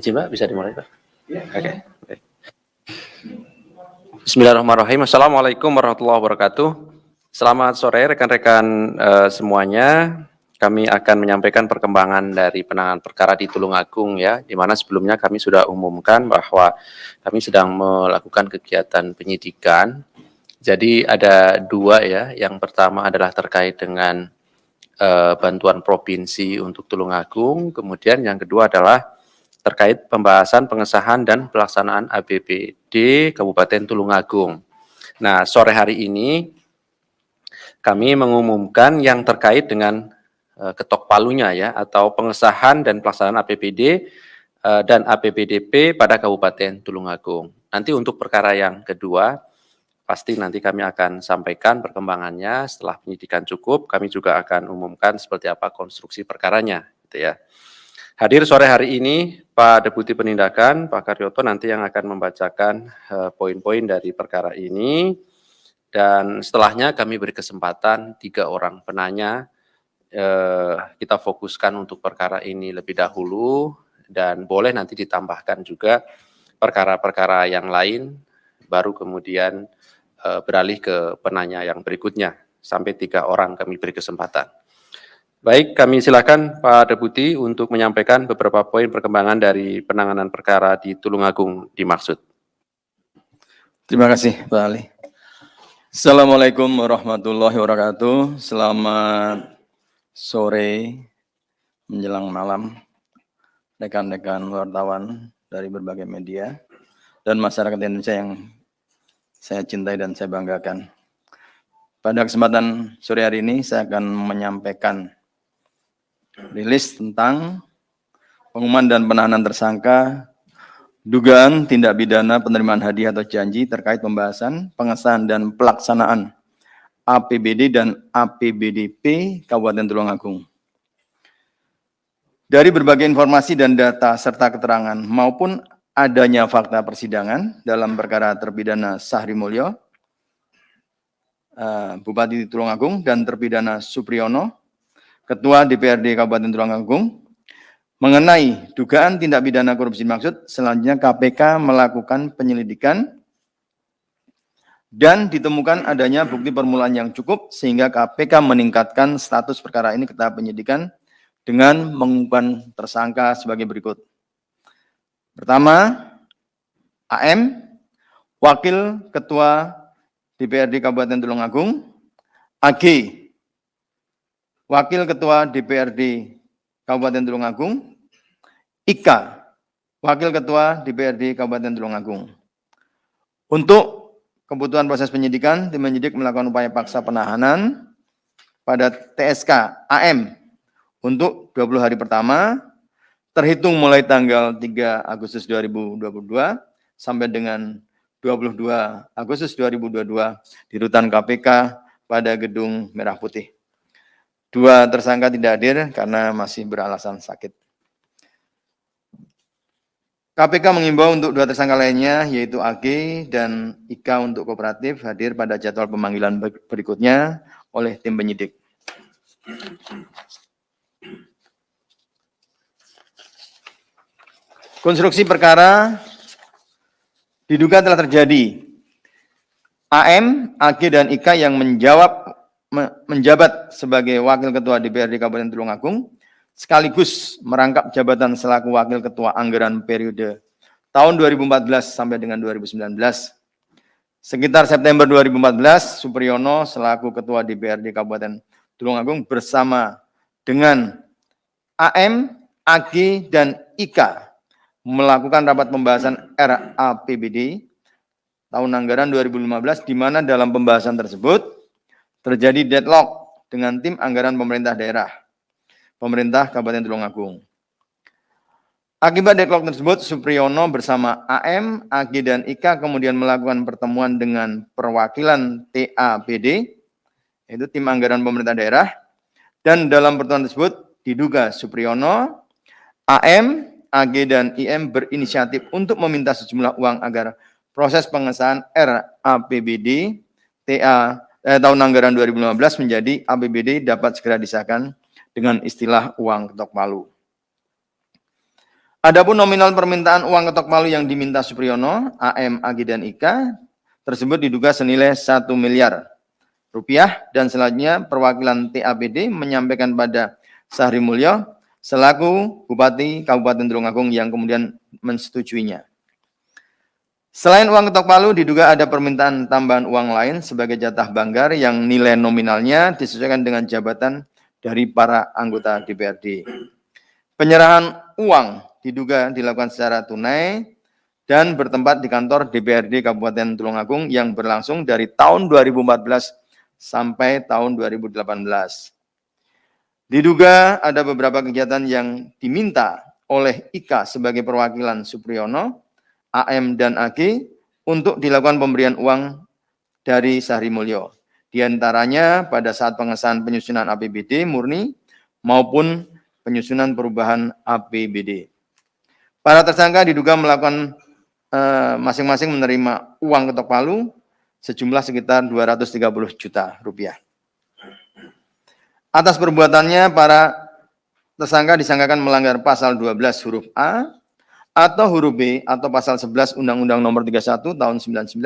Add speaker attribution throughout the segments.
Speaker 1: Izin Pak, bisa dimulai Pak? Oke. Baik. Bismillahirrahmanirrahim. Assalamualaikum warahmatullahi wabarakatuh. Selamat sore rekan-rekan semuanya. Kami akan menyampaikan perkembangan dari penanganan perkara di Tulungagung ya, di mana sebelumnya kami sudah umumkan bahwa kami sedang melakukan kegiatan penyidikan. Jadi ada dua ya. Yang pertama adalah terkait dengan bantuan provinsi untuk Tulungagung, kemudian yang kedua adalah terkait pembahasan pengesahan dan pelaksanaan APBD Kabupaten Tulungagung. Nah, sore hari ini kami mengumumkan yang terkait dengan ketok palunya ya, atau pengesahan dan pelaksanaan APBD dan APBDP pada Kabupaten Tulungagung. Nanti untuk perkara yang kedua, pasti nanti kami akan sampaikan perkembangannya setelah penyidikan cukup. Kami juga akan umumkan seperti apa konstruksi perkaranya, gitu ya. Hadir sore hari ini Pak Deputi Penindakan, Pak Karyoto nanti yang akan membacakan poin-poin dari perkara ini. Dan setelahnya kami beri kesempatan 3 orang penanya, kita fokuskan untuk perkara ini lebih dahulu, dan boleh nanti ditambahkan juga perkara-perkara yang lain, baru kemudian beralih ke penanya yang berikutnya. Sampai 3 orang kami beri kesempatan. Baik, kami silakan Pak Deputi untuk menyampaikan beberapa poin perkembangan dari penanganan perkara di Tulungagung dimaksud.
Speaker 2: Terima kasih, Pak Ali. Assalamualaikum warahmatullahi wabarakatuh. Selamat sore menjelang malam, rekan-rekan wartawan dari berbagai media dan masyarakat Indonesia yang saya cintai dan saya banggakan. Pada kesempatan sore hari ini saya akan menyampaikan rilis tentang pengumuman dan penahanan tersangka dugaan tindak pidana penerimaan hadiah atau janji terkait pembahasan, pengesahan dan pelaksanaan APBD dan APBDP Kabupaten Tulungagung. Dari berbagai informasi dan data serta keterangan maupun adanya fakta persidangan dalam perkara terpidana Sahri Mulyo, Bupati Tulungagung, dan terpidana Supriyono, Ketua DPRD Kabupaten Tulungagung, mengenai dugaan tindak pidana korupsi dimaksud, selanjutnya KPK melakukan penyelidikan dan ditemukan adanya bukti permulaan yang cukup sehingga KPK meningkatkan status perkara ini ke tahap penyidikan dengan mengumumkan tersangka sebagai berikut. Pertama, AM, Wakil Ketua DPRD Kabupaten Tulungagung, AG, Wakil Ketua DPRD Kabupaten Tulungagung, Ika, Wakil Ketua DPRD Kabupaten Tulungagung. Untuk kebutuhan proses penyidikan, tim penyidik melakukan upaya paksa penahanan pada TSK AM untuk 20 hari pertama, terhitung mulai tanggal 3 Agustus 2022 sampai dengan 22 Agustus 2022 di Rutan KPK pada Gedung Merah Putih. 2 tersangka tidak hadir karena masih beralasan sakit. KPK mengimbau untuk 2 tersangka lainnya, yaitu AG dan IK untuk kooperatif hadir pada jadwal pemanggilan berikutnya oleh tim penyidik. Konstruksi perkara diduga telah terjadi. AM, AG, dan IK yang menjabat sebagai Wakil Ketua DPRD Kabupaten Tulungagung, sekaligus merangkap jabatan selaku Wakil Ketua Anggaran periode tahun 2014 sampai dengan 2019. Sekitar September 2014, Supriyono selaku Ketua DPRD Kabupaten Tulungagung bersama dengan AM, AG, dan IK melakukan rapat pembahasan RAPBD tahun anggaran 2015, di mana dalam pembahasan tersebut terjadi deadlock dengan tim anggaran pemerintah daerah, pemerintah Kabupaten Tulungagung. Akibat deadlock tersebut, Supriyono bersama AM, AG, dan IK kemudian melakukan pertemuan dengan perwakilan TAPD, yaitu tim anggaran pemerintah daerah, dan dalam pertemuan tersebut diduga Supriyono, AM, AG, dan IM berinisiatif untuk meminta sejumlah uang agar proses pengesahan RAPBD tahun anggaran 2015 menjadi APBD dapat segera disahkan dengan istilah uang ketok palu. Adapun nominal permintaan uang ketok palu yang diminta Supriyono, AM, AG, dan IK tersebut diduga senilai 1 miliar rupiah, dan selanjutnya perwakilan TAPD menyampaikan pada Sahri Mulyo selaku Bupati Kabupaten Tulungagung yang kemudian mensetujuinya. Selain uang ketok palu, diduga ada permintaan tambahan uang lain sebagai jatah banggar yang nilai nominalnya disesuaikan dengan jabatan dari para anggota DPRD. Penyerahan uang diduga dilakukan secara tunai dan bertempat di kantor DPRD Kabupaten Tulungagung yang berlangsung dari tahun 2014 sampai tahun 2018. Diduga ada beberapa kegiatan yang diminta oleh IKA sebagai perwakilan Supriyono, AM, dan AG untuk dilakukan pemberian uang dari Sahri Mulyo. Di antaranya pada saat pengesahan penyusunan APBD murni maupun penyusunan perubahan APBD. Para tersangka diduga melakukan masing-masing menerima uang ketok palu sejumlah sekitar 230 juta rupiah. Atas perbuatannya, para tersangka disangkakan melanggar pasal 12 huruf A atau huruf B atau pasal 11 Undang-Undang Nomor 31 Tahun 99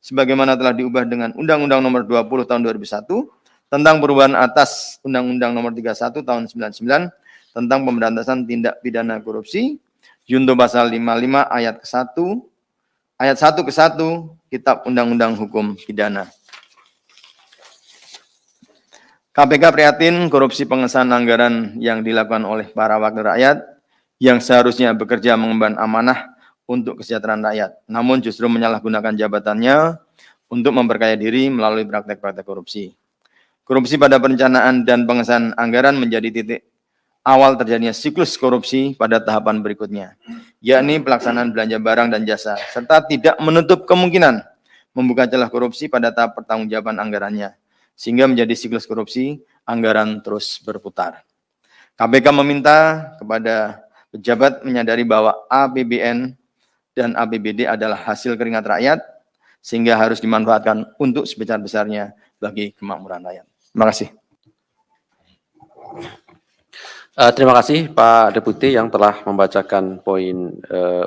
Speaker 2: sebagaimana telah diubah dengan Undang-Undang Nomor 20 Tahun 2001 tentang perubahan atas Undang-Undang Nomor 31 Tahun 99 tentang pemberantasan tindak pidana korupsi, junto pasal 55 ayat 1 ke 1 Kitab Undang-Undang Hukum Pidana. KPK prihatin korupsi pengesahan anggaran yang dilakukan oleh para wakil rakyat yang seharusnya bekerja mengemban amanah untuk kesejahteraan rakyat, namun justru menyalahgunakan jabatannya untuk memperkaya diri melalui praktek-praktek korupsi. Korupsi pada perencanaan dan pengesahan anggaran menjadi titik awal terjadinya siklus korupsi pada tahapan berikutnya, yakni pelaksanaan belanja barang dan jasa, serta tidak menutup kemungkinan membuka celah korupsi pada tahap pertanggungjawaban anggarannya, sehingga menjadi siklus korupsi anggaran terus berputar. KPK meminta kepada pejabat menyadari bahwa APBN dan APBD adalah hasil keringat rakyat, sehingga harus dimanfaatkan untuk sebesar-besarnya bagi kemakmuran rakyat. Terima kasih.
Speaker 1: Terima kasih Pak Deputi yang telah membacakan poin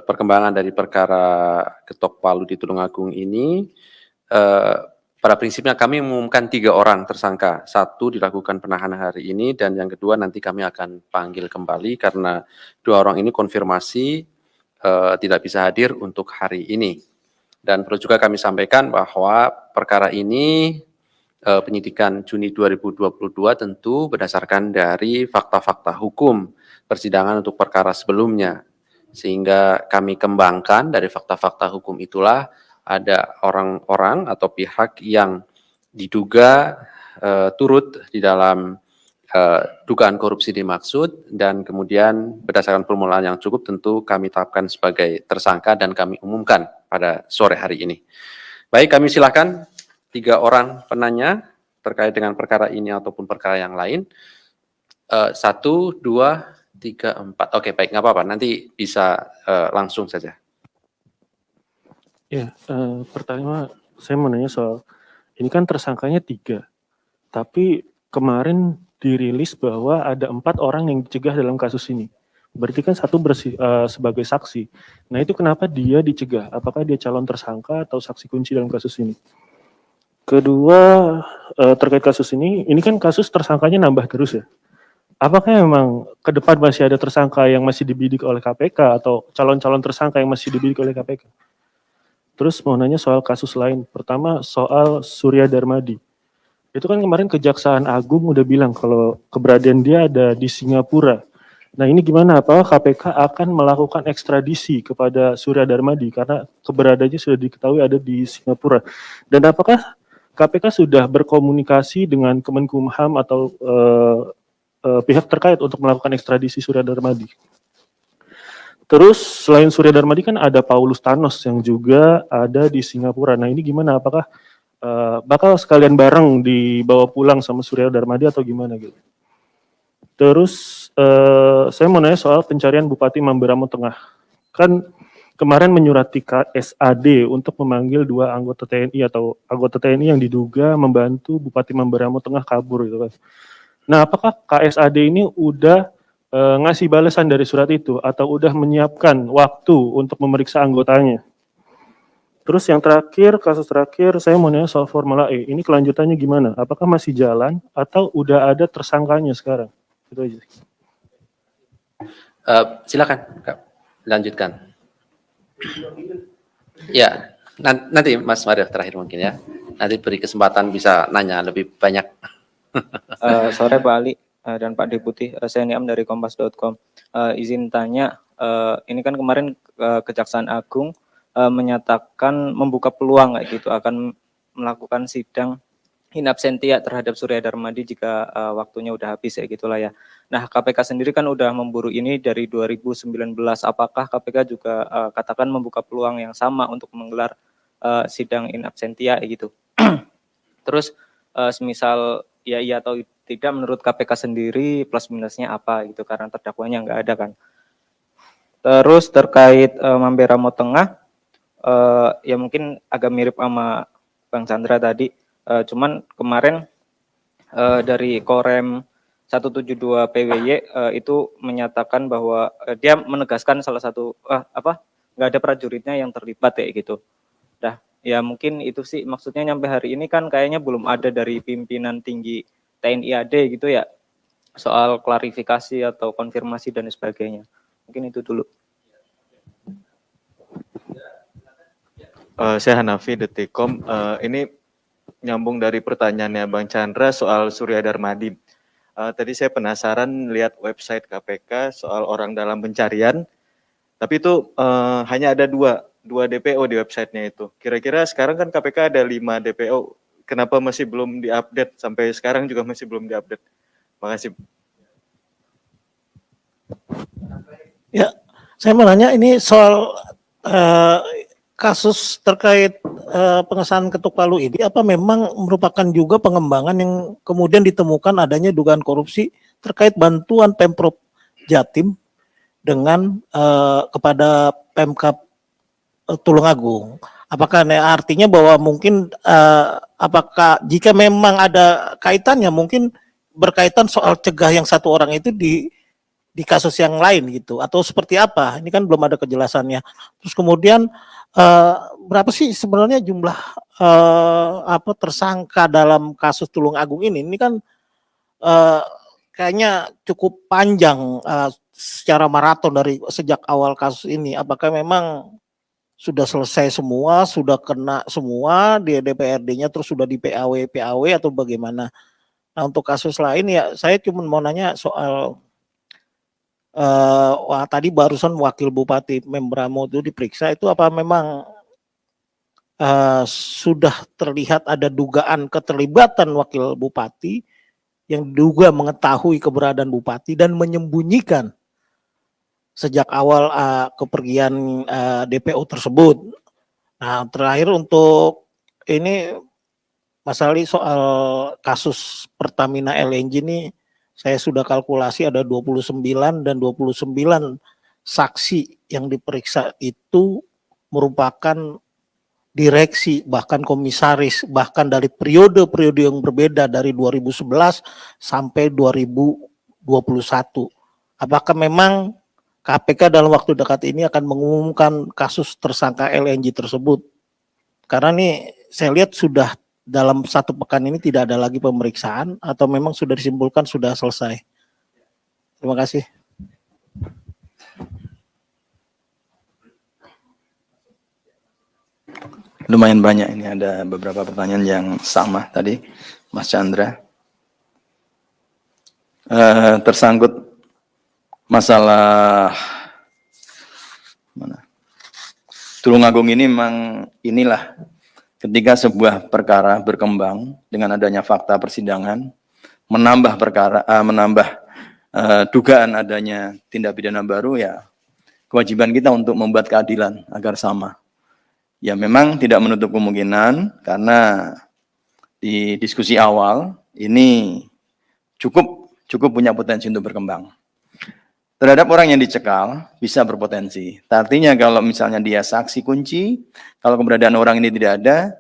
Speaker 1: perkembangan dari perkara ketok palu di Tulungagung ini. Pada prinsipnya kami mengumumkan 3 orang tersangka, 1 dilakukan penahanan hari ini dan yang kedua nanti kami akan panggil kembali karena 2 orang ini konfirmasi tidak bisa hadir untuk hari ini. Dan perlu juga kami sampaikan bahwa perkara ini penyidikan Juni 2022 tentu berdasarkan dari fakta-fakta hukum persidangan untuk perkara sebelumnya. Sehingga kami kembangkan dari fakta-fakta hukum itulah ada orang-orang atau pihak yang diduga turut di dalam dugaan korupsi dimaksud dan kemudian berdasarkan permulaan yang cukup tentu kami tetapkan sebagai tersangka dan kami umumkan pada sore hari ini. Baik, kami silakan 3 orang penanya terkait dengan perkara ini ataupun perkara yang lain. 1, 2, 3, 4. Oke, baik, nggak apa-apa. Nanti bisa langsung saja.
Speaker 3: Ya, pertama saya mau nanya soal, ini kan tersangkanya 3, tapi kemarin dirilis bahwa ada 4 orang yang dicegah dalam kasus ini. Berarti kan 1 sebagai saksi. Nah itu kenapa dia dicegah? Apakah dia calon tersangka atau saksi kunci dalam kasus ini? Kedua, terkait kasus ini kan kasus tersangkanya nambah terus ya. Apakah memang ke depan masih ada tersangka yang masih dibidik oleh KPK atau calon-calon tersangka yang masih dibidik oleh KPK? Terus mau nanya soal kasus lain. Pertama soal Surya Darmadi. Itu kan kemarin Kejaksaan Agung udah bilang kalau keberadaan dia ada di Singapura. Nah ini gimana? Apakah KPK akan melakukan ekstradisi kepada Surya Darmadi karena keberadaannya sudah diketahui ada di Singapura? Dan apakah KPK sudah berkomunikasi dengan Kemenkumham atau pihak terkait untuk melakukan ekstradisi Surya Darmadi? Terus selain Surya Darmadi kan ada Paulus Thanos yang juga ada di Singapura. Nah ini gimana? Apakah bakal sekalian bareng dibawa pulang sama Surya Darmadi atau gimana gitu? Terus saya mau nanya soal pencarian Bupati Mamberamo Tengah. Kan kemarin menyurati KSAD untuk memanggil 2 anggota TNI atau anggota TNI yang diduga membantu Bupati Mamberamo Tengah kabur gitu kan. Nah, apakah KSAD ini udah ngasih balasan dari surat itu atau udah menyiapkan waktu untuk memeriksa anggotanya. Terus yang terakhir, kasus terakhir, saya mau nanya soal Formula E. Ini kelanjutannya gimana? Apakah masih jalan atau udah ada tersangkanya sekarang? Itu aja.
Speaker 1: Silakan, Kak, lanjutkan. Ya, nanti Mas Mario terakhir mungkin ya. Nanti beri kesempatan bisa nanya lebih banyak.
Speaker 4: Sore Pak Ali dan Pak Deputi, saya Niam dari kompas.com. Izin tanya, ini kan kemarin Kejaksaan Agung menyatakan membuka peluang kayak gitu akan melakukan sidang in absentia terhadap Surya Darmadi jika waktunya udah habis ya gitulah ya. Nah, KPK sendiri kan udah memburu ini dari 2019. Apakah KPK juga katakan membuka peluang yang sama untuk menggelar sidang in absentia gitu? Terus semisal ya iya atau tidak menurut KPK sendiri plus minusnya apa gitu karena terdakwanya nggak ada kan. Terus terkait Mambera Tengah ya mungkin agak mirip sama Bang Chandra tadi. Cuman kemarin dari Korem 172 PWY itu menyatakan bahwa dia menegaskan salah satu nggak ada prajuritnya yang terlibat ya gitu. Dah ya mungkin itu sih maksudnya nyampe hari ini kan kayaknya belum ada dari pimpinan tinggi TNI AD gitu ya soal klarifikasi atau konfirmasi dan sebagainya. Mungkin itu dulu.
Speaker 5: Saya Hanafi Detikom. Ini nyambung dari pertanyaannya Bang Chandra soal Surya Darmadi. Tadi saya penasaran lihat website KPK soal orang dalam pencarian, tapi itu hanya ada dua DPO di websitenya itu. Kira-kira sekarang kan KPK ada 5 DPO, kenapa masih belum diupdate? Sampai sekarang juga masih belum diupdate. Makasih.
Speaker 6: Ya, saya mau nanya ini soal kasus terkait pengesahan ketuk palu ini, apa memang merupakan juga pengembangan yang kemudian ditemukan adanya dugaan korupsi terkait bantuan Pemprov Jatim dengan kepada Pemkab Tulungagung? Apakah artinya bahwa mungkin apakah jika memang ada kaitannya mungkin berkaitan soal cegah yang satu orang itu di kasus yang lain gitu atau seperti apa? Ini kan belum ada kejelasannya. Terus kemudian berapa sih sebenarnya jumlah tersangka dalam kasus Tulungagung ini? Ini kan kayaknya cukup panjang secara maraton dari sejak awal kasus ini. Apakah memang sudah selesai semua, sudah kena semua di DPRD-nya, terus sudah di PAW atau bagaimana? Nah untuk kasus lain ya saya cuma mau nanya soal tadi barusan Wakil Bupati Membramo itu diperiksa, itu apa memang sudah terlihat ada dugaan keterlibatan Wakil Bupati yang diduga mengetahui keberadaan Bupati dan menyembunyikan sejak awal kepergian DPO tersebut. Nah terakhir untuk ini Mas Ali soal kasus Pertamina LNG ini, saya sudah kalkulasi ada 29 dan 29 saksi yang diperiksa itu merupakan direksi, bahkan komisaris, bahkan dari periode-periode yang berbeda dari 2011 sampai 2021. Apakah memang KPK dalam waktu dekat ini akan mengumumkan kasus tersangka LNG tersebut? Karena nih saya lihat sudah dalam 1 pekan ini tidak ada lagi pemeriksaan atau memang sudah disimpulkan sudah selesai. Terima kasih.
Speaker 2: Lumayan banyak ini, ada beberapa pertanyaan yang sama tadi, Mas Chandra. Tersangkut masalah Tulungagung ini memang inilah ketika sebuah perkara berkembang dengan adanya fakta persidangan, menambah dugaan adanya tindak pidana baru, ya kewajiban kita untuk membuat keadilan agar sama. Ya memang tidak menutup kemungkinan karena di diskusi awal ini cukup punya potensi untuk berkembang. Terhadap orang yang dicekal bisa berpotensi. Artinya kalau misalnya dia saksi kunci, kalau keberadaan orang ini tidak ada,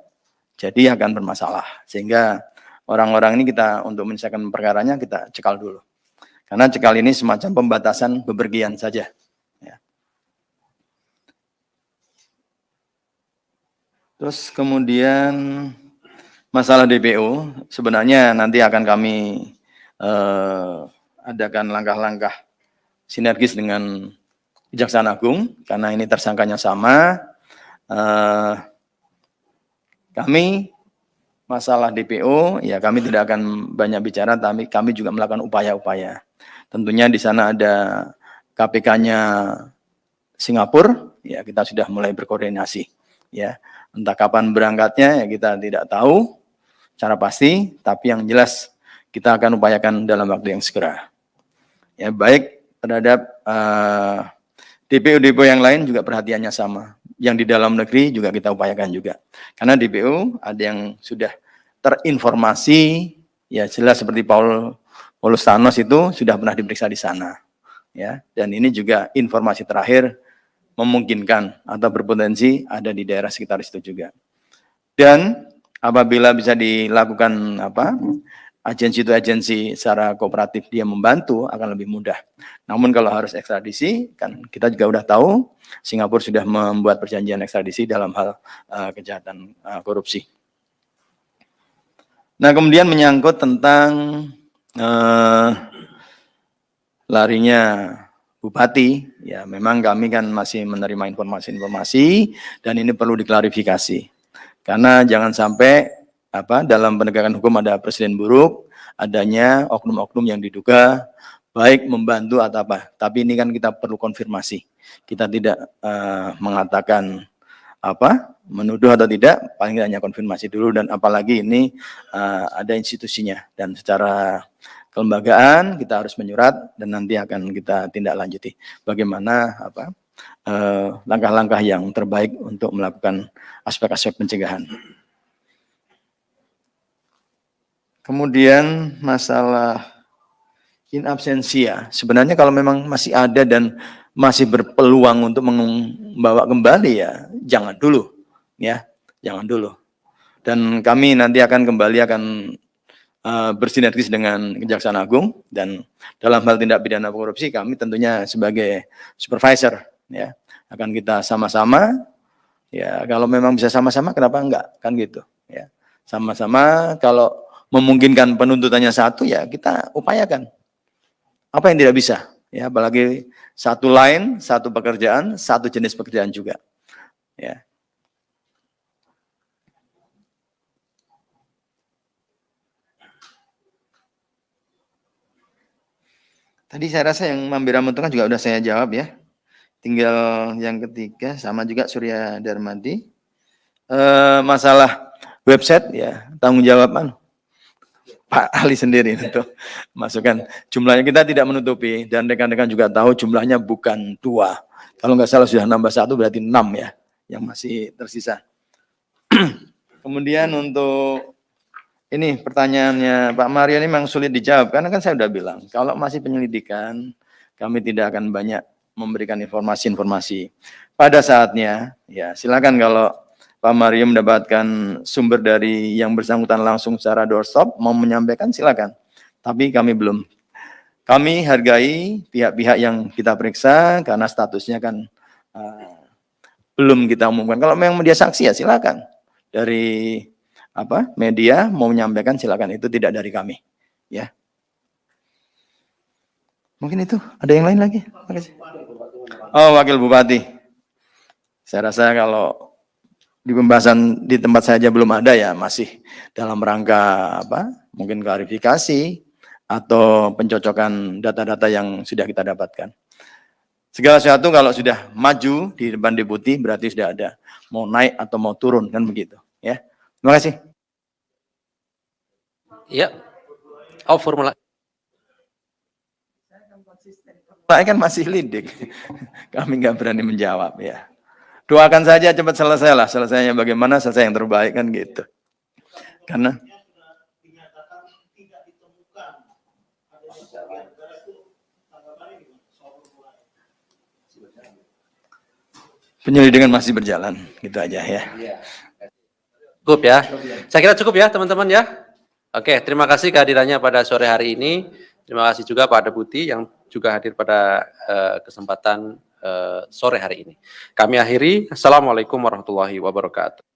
Speaker 2: jadi akan bermasalah. Sehingga orang-orang ini kita untuk menyelesaikan perkaranya kita cekal dulu. Karena cekal ini semacam pembatasan bepergian saja. Ya. Terus kemudian masalah DPO, sebenarnya nanti akan kami adakan langkah-langkah sinergis dengan Kejaksaan Agung, karena ini tersangkanya sama. Kami masalah DPO, ya kami tidak akan banyak bicara, tapi kami juga melakukan upaya-upaya. Tentunya di sana ada KPK-nya Singapura, ya kita sudah mulai berkoordinasi. Ya, entah kapan berangkatnya, ya kita tidak tahu secara pasti, tapi yang jelas kita akan upayakan dalam waktu yang segera. Ya, baik terhadap DPO-DPO yang lain juga perhatiannya sama. Yang di dalam negeri juga kita upayakan juga. Karena DPO ada yang sudah terinformasi, ya jelas seperti Paulus Thanos itu sudah pernah diperiksa di sana. Ya, dan ini juga informasi terakhir memungkinkan atau berpotensi ada di daerah sekitar itu juga. Dan apabila bisa dilakukan agensi itu agensi secara kooperatif dia membantu akan lebih mudah. Namun kalau harus ekstradisi, kan kita juga udah tahu Singapura sudah membuat perjanjian ekstradisi dalam hal kejahatan korupsi. Nah, kemudian menyangkut tentang larinya Bupati, ya memang kami kan masih menerima informasi-informasi dan ini perlu diklarifikasi. Karena jangan sampai dalam penegakan hukum ada presiden buruk, adanya oknum-oknum yang diduga baik membantu atau apa. Tapi ini kan kita perlu konfirmasi. Kita tidak mengatakan menuduh atau tidak, paling tidak hanya konfirmasi dulu, dan apalagi ini ada institusinya, dan secara kelembagaan kita harus menyurat dan nanti akan kita tindak lanjuti bagaimana langkah-langkah yang terbaik untuk melakukan aspek-aspek pencegahan. Kemudian masalah in absentia, sebenarnya kalau memang masih ada dan masih berpeluang untuk membawa kembali, ya jangan dulu, ya jangan dulu. Dan kami nanti akan kembali bersinergis dengan Kejaksaan Agung, dan dalam hal tindak pidana korupsi kami tentunya sebagai supervisor, ya akan kita sama-sama, ya kalau memang bisa sama-sama kenapa enggak, kan gitu, ya sama-sama. Kalau memungkinkan penuntutannya satu, ya kita upayakan. Apa yang tidak bisa, ya apalagi satu line, satu pekerjaan, satu jenis pekerjaan juga, ya. Tadi saya rasa yang memberi menentukan juga udah saya jawab, ya. Tinggal yang ketiga, sama juga Surya Darmadi. Masalah website, ya tanggung jawab Pak Ali sendiri untuk masukkan. Jumlahnya kita tidak menutupi, dan rekan-rekan juga tahu jumlahnya bukan 2. Kalau nggak salah sudah nambah 1, berarti 6 ya yang masih tersisa. Kemudian untuk ini pertanyaannya Pak Mario ini memang sulit dijawab, karena kan saya sudah bilang, kalau masih penyelidikan, kami tidak akan banyak memberikan informasi-informasi. Pada saatnya, ya silakan kalau Pak Mario mendapatkan sumber dari yang bersangkutan langsung secara doorstop, mau menyampaikan silakan. Tapi kami belum. Kami hargai pihak-pihak yang kita periksa, karena statusnya kan belum kita umumkan. Kalau memang dia saksi, ya silakan. Dari media mau menyampaikan silakan, itu tidak dari kami, ya. Mungkin itu. Ada yang lain lagi? Makasih. Oh, Wakil Bupati. Saya rasa kalau di pembahasan di tempat saya aja belum ada, ya masih dalam rangka mungkin klarifikasi atau pencocokan data-data yang sudah kita dapatkan. Segala sesuatu kalau sudah maju di depan deputi berarti sudah ada mau naik atau mau turun, kan begitu, ya. Terima kasih.
Speaker 1: Ya. Oh, formula.
Speaker 2: Saya kan masih lidik. Kami nggak berani menjawab, ya. Doakan saja cepat selesai lah. Selesainya bagaimana, selesai yang terbaik, kan gitu. Karena penyelidikan masih berjalan, gitu aja ya.
Speaker 1: Cukup ya. Saya kira cukup ya teman-teman ya. Oke, terima kasih kehadirannya pada sore hari ini. Terima kasih juga Pak Deputi yang juga hadir pada kesempatan sore hari ini. Kami akhiri. Assalamualaikum warahmatullahi wabarakatuh.